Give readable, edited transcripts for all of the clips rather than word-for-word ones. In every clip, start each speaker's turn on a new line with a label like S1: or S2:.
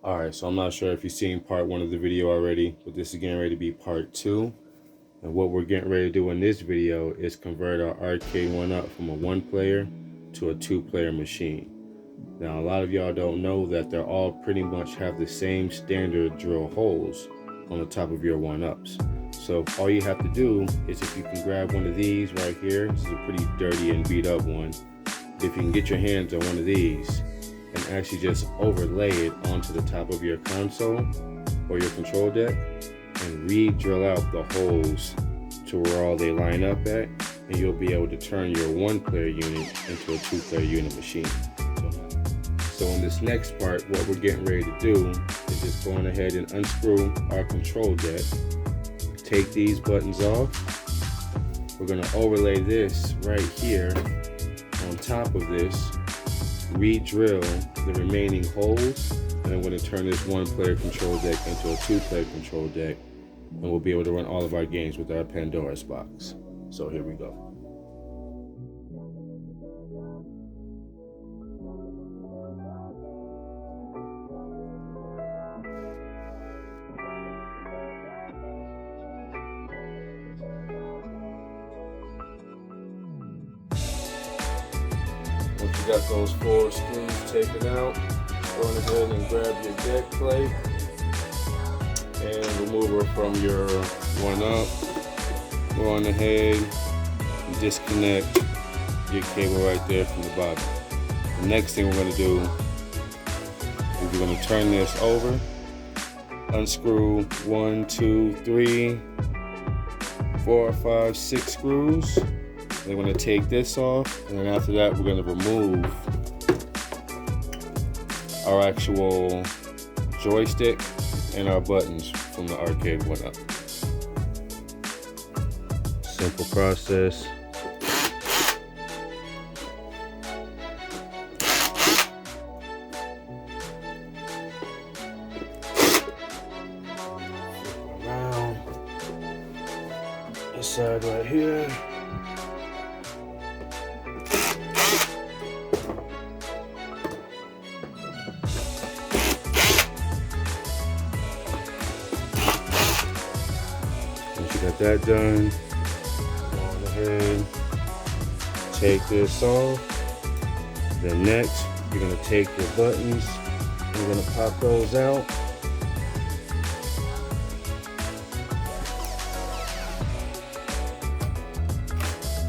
S1: Alright, so I'm not sure if you've seen part 1 of the video already, but this is getting ready to be part 2. And what we're getting ready to do in this video is convert our arcade 1-up from a 1-player to a 2-player machine. Now, a lot of y'all don't know that they all pretty much have the same standard drill holes on the top of your 1-ups. So all you have to do is, if you can grab one of these right here, this is a pretty dirty and beat up one. If you can get your hands on one of these and actually just overlay it onto the top of your console or your control deck and re-drill out the holes to where all they line up at, and you'll be able to turn your 1-player unit into a 2-player unit machine. So in this next part, what we're getting ready to do is just going ahead and unscrew our control deck, take these buttons off. We're going to overlay this right here on top of this, re-drill the remaining holes, and then we're going to turn this 1-player control deck into a 2-player control deck, and we'll be able to run all of our games with our Pandora's box. So here we go. Once you got those 4 screws taken out, go ahead and grab your deck plate and remove her from your 1-up. Go on ahead and disconnect your cable right there from the bottom. The next thing we're going to do is we're going to turn this over, unscrew 1, 2, 3, 4, 5, 6 screws. Then we're going to take this off, and then after that we're going to remove our actual joystick and our buttons from the arcade 1-up. Simple process. Around this side right here. Once you got that done, go on ahead, take this off. Then next, you're going to take your buttons, you're going to pop those out.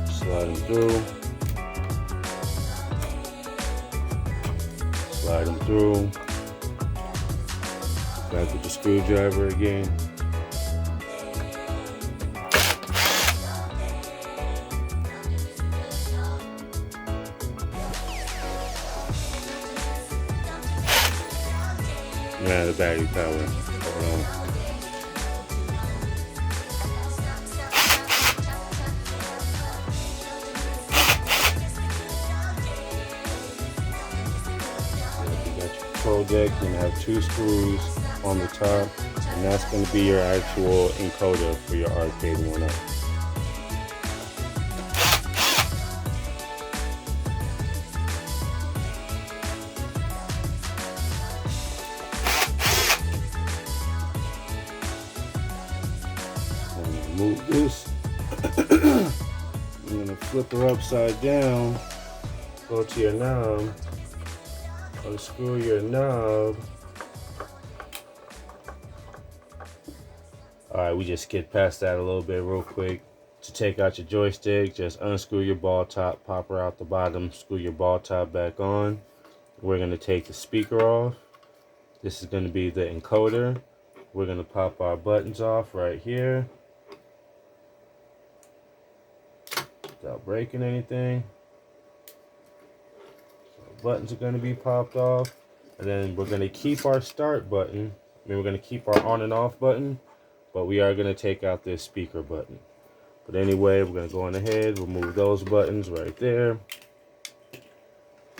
S1: Slide them through. Slide them through. Back with the screwdriver again. Man, the battery power. Hold on. You got your control deck. You're gonna have 2 screws on the top, and that's gonna be your actual encoder for your arcade 1-up. Move this. I'm gonna flip her upside down. Go to your knob. Unscrew your knob. Alright, we just skipped past that a little bit real quick. To take out your joystick, just unscrew your ball top, pop her out the bottom, screw your ball top back on. We're gonna take the speaker off. This is gonna be the encoder. We're gonna pop our buttons off right here, without breaking anything. So buttons are going to be popped off, and then we're going to keep our start button. We're going to keep our on and off button, but we are going to take out this speaker button. But anyway, we're going to go on ahead, remove those buttons right there.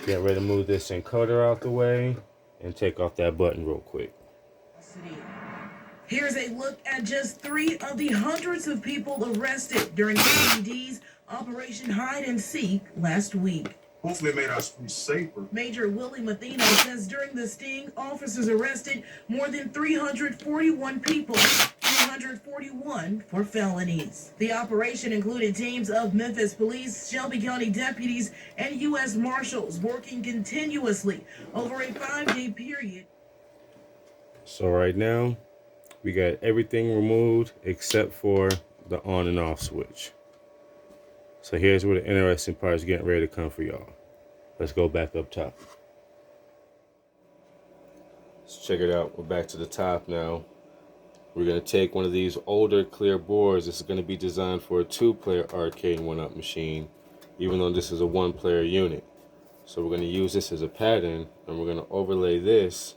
S1: Get ready to move this encoder out the way and take off that button real quick.
S2: Here's a look at just 3 of the hundreds of people arrested during KPD's Operation Hide and Seek last week.
S3: Hopefully it made our streets safer.
S2: Major Willie Mathino says during the sting, officers arrested more than 341 people, 241 for felonies. The operation included teams of Memphis police, Shelby County deputies, and U.S. Marshals working continuously over a 5-day period.
S1: So right now, we got everything removed except for the on and off switch. So here's where the interesting part is getting ready to come for y'all. Let's go back up top. Let's check it out. We're back to the top now. We're going to take one of these older clear boards. This is going to be designed for a 2-player arcade 1-up machine, even though this is a 1-player unit. So we're going to use this as a pattern, and we're going to overlay this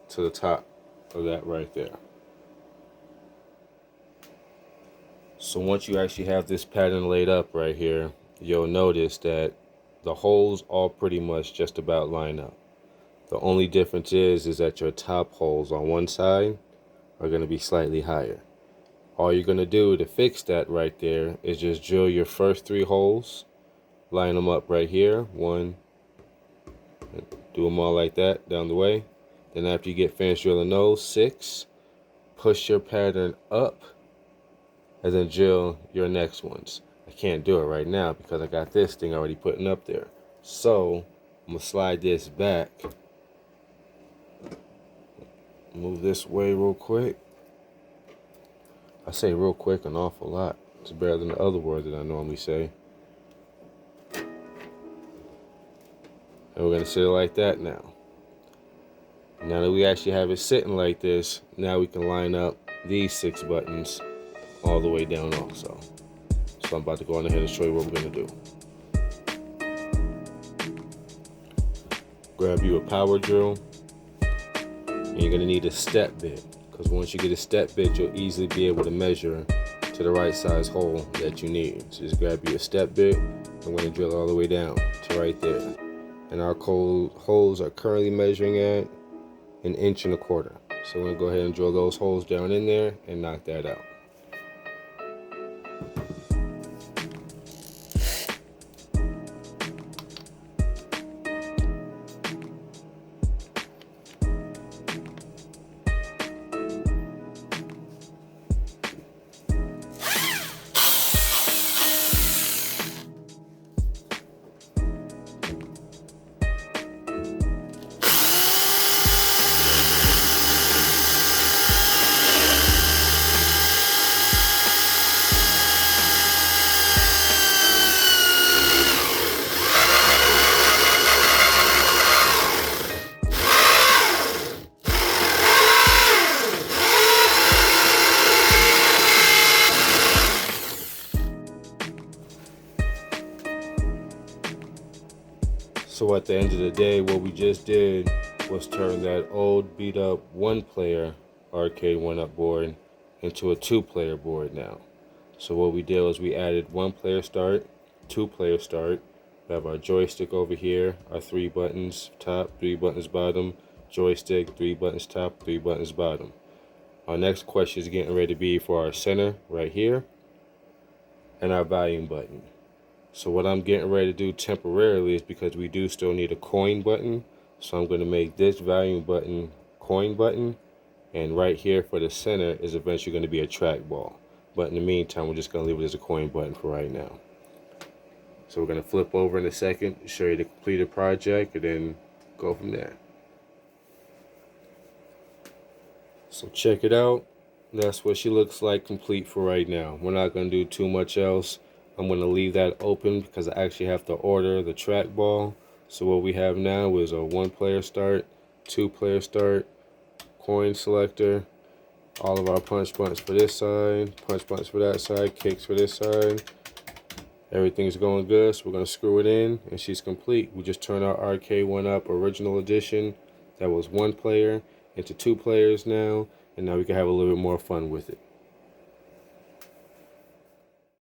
S1: to the top of that right there. So once you actually have this pattern laid up right here, you'll notice that the holes all pretty much just about line up. The only difference is that your top holes on one side are going to be slightly higher. All you're going to do to fix that right there is just drill your first 3 holes, line them up right here, 1, do them all like that down the way. Then after you get finished drilling those 6, push your pattern up and then drill your next ones. I can't do it right now because I got this thing already putting up there. So I'm going to slide this back. Move this way real quick. I say real quick an awful lot. It's better than the other word that I normally say. And we're going to sit it like that now. Now that we actually have it sitting like this, now we can line up these 6 buttons all the way down also. So I'm about to go on ahead and show you what we're going to do. Grab you a power drill, and you're going to need a step bit, because once you get a step bit, you'll easily be able to measure to the right size hole that you need. So just grab you a step bit, and we're going to drill all the way down to right there. And our holes are currently measuring at 1.25 inches. So we're going to go ahead and drill those holes down in there and knock that out. So at the end of the day, what we just did was turn that old beat up 1-player arcade 1-up board into a 2-player board now. So what we did was we added 1-player start, 2-player start. We have our joystick over here, our 3 buttons top, 3 buttons bottom, joystick, 3 buttons top, 3 buttons bottom. Our next question is getting ready to be for our center right here and our volume button. So what I'm getting ready to do temporarily is, because we do still need a coin button, so I'm going to make this volume button coin button, and right here for the center is eventually going to be a trackball. But in the meantime, we're just going to leave it as a coin button for right now. So we're going to flip over in a second, show you the completed project, and then go from there. So check it out. That's what she looks like complete for right now. We're not going to do too much else. I'm going to leave that open because I actually have to order the trackball. So what we have now is a 1-player start, 2-player start, coin selector, all of our punch buttons for this side, punch buttons for that side, kicks for this side. Everything's going good, so we're going to screw it in, and she's complete. We just turned our arcade 1-up original edition that was 1 player into 2 players now, and now we can have a little bit more fun with it.